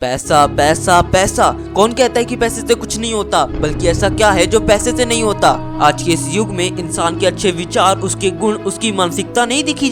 पैसा पैसा पैसा, कौन कहता है कि पैसे से कुछ नहीं होता, बल्कि ऐसा क्या है जो पैसे से नहीं होता। आज के इस युग में इंसान के अच्छे विचार, उसके गुण, उसकी मानसिकता नहीं देखी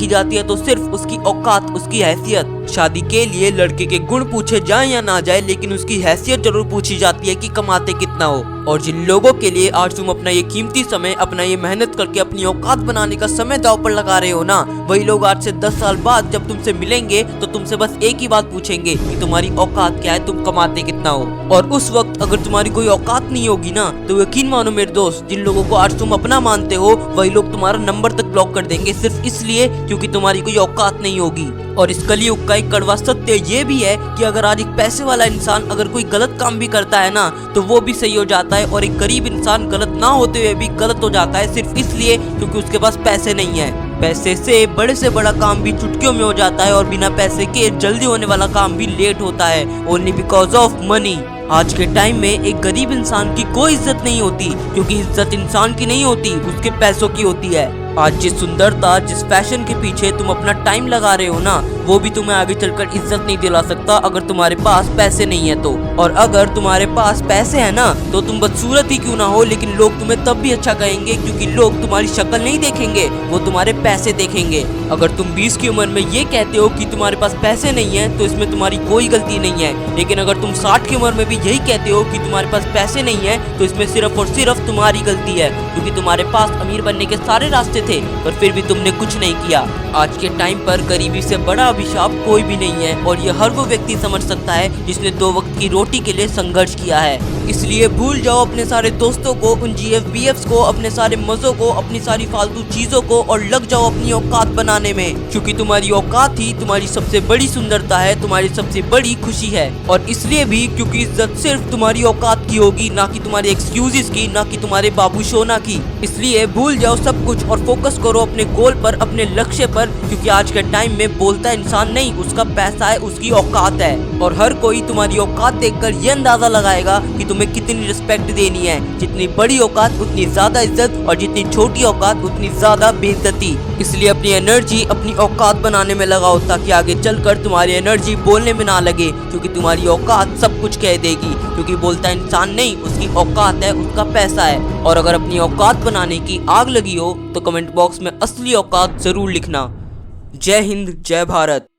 जाती है तो सिर्फ उसकी औकात, उसकी हैसियत। शादी के लिए लड़के के गुण पूछे जाए या ना जाए, लेकिन उसकी हैसियत जरूर पूछी जाती है कि कमाते कितना हो। और जिन लोगों के लिए आज तुम अपना ये कीमती समय, अपना ये मेहनत करके अपनी औकात बनाने का समय दांव पर लगा रहे हो ना, वही लोग आज से 10 साल बाद जब तुमसे मिलेंगे तो तुमसे बस एक ही बात पूछेंगे कि तुम्हारी औकात क्या है, तुम कमाते कितना हो। और उस वक्त अगर तुम्हारी कोई औकात नहीं होगी ना, तो यकीन मानो मेरे दोस्त, जिन लोगों को आज तुम अपना मानते हो वही लोग तुम्हारा नंबर तक ब्लॉक कर देंगे, सिर्फ इसलिए क्योंकि तुम्हारी कोई औकात नहीं होगी। और इस कलयुग का एक कड़वा सत्य ये भी है कि अगर आज एक पैसे वाला इंसान अगर कोई गलत काम भी करता है ना, तो वो भी सही हो जाता है, और एक गरीब इंसान गलत ना होते हुए भी गलत हो जाता है, सिर्फ इसलिए क्योंकि उसके पास पैसे नहीं है। पैसे से बड़ा काम भी चुटकियों में हो जाता है, और बिना पैसे के जल्दी होने वाला काम भी लेट होता है, ओनली बिकॉज ऑफ मनी। आज के टाइम में एक गरीब इंसान की कोई इज्जत नहीं होती, क्योंकि इज्जत इंसान की नहीं होती, उसके पैसों की होती है। आज जिस सुंदरता, जिस फैशन के पीछे तुम अपना टाइम लगा रहे हो ना, वो भी तुम्हें आगे चलकर इज्जत नहीं दिला सकता अगर तुम्हारे पास पैसे नहीं है तो। और अगर तुम्हारे पास पैसे है ना, तो तुम बदसूरत ही क्यों ना हो, लेकिन लोग तुम्हें तब भी अच्छा कहेंगे, क्योंकि लोग तुम्हारी शक्ल नहीं देखेंगे, वो तुम्हारे पैसे देखेंगे। अगर तुम 20 की उम्र में ये कहते हो कि तुम्हारे पास पैसे नहीं है, तो इसमें तुम्हारी कोई गलती नहीं है। लेकिन अगर तुम 60 की उम्र में भी यही कहते हो कि तुम्हारे पास पैसे नहीं है, तो इसमें सिर्फ और सिर्फ तुम्हारी गलती है, क्योंकि तुम्हारे पास अमीर बनने के सारे रास्ते थे, पर फिर भी तुमने कुछ नहीं किया। आज के टाइम पर गरीबी से बड़ा अभिशाप कोई भी नहीं है, और ये हर वो व्यक्ति समझ सकता है जिसने 2 वक्त की रोटी के लिए संघर्ष किया है। इसलिए भूल जाओ अपने सारे दोस्तों को, उन GFBFs को, अपने सारे मजों को, अपनी सारी फालतू चीजों को, और लग जाओ अपनी औकात बनाने में, क्योंकि तुम्हारी औकात ही तुम्हारी सबसे बड़ी सुंदरता है, तुम्हारी सबसे बड़ी खुशी है। और इसलिए भी क्योंकि इज्जत सिर्फ तुम्हारी औकात की होगी, ना कि तुम्हारे एक्सक्यूजेस की, ना कि तुम्हारे बाबू शोना की। इसलिए भूल जाओ सब कुछ और फोकस करो अपने गोल पर, अपने लक्ष्य पर, क्योंकि आज के टाइम में बोलता इंसान नहीं, उसका पैसा है, उसकी औकात है। और हर कोई तुम्हारी औकात देखकर ये अंदाजा लगाएगा कि तुम्हें कितनी रिस्पेक्ट देनी है। जितनी बड़ी औकात उतनी ज्यादा इज्जत, और जितनी छोटी औकात उतनी ज्यादा बेइज्जती। इसलिए अपनी एनर्जी अपनी औकात बनाने में लगाओ, ताकि आगे चलकर तुम्हारी एनर्जी बोलने में ना लगे, क्योंकि तुम्हारी औकात सब कुछ कह देगी। क्योंकि बोलता इंसान नहीं, उसकी औकात है, उसका पैसा है। और अगर अपनी औकात बनाने की आग लगी हो तो कमेंट बॉक्स में असली औकात जरूर लिखना। जय हिंद, जय भारत।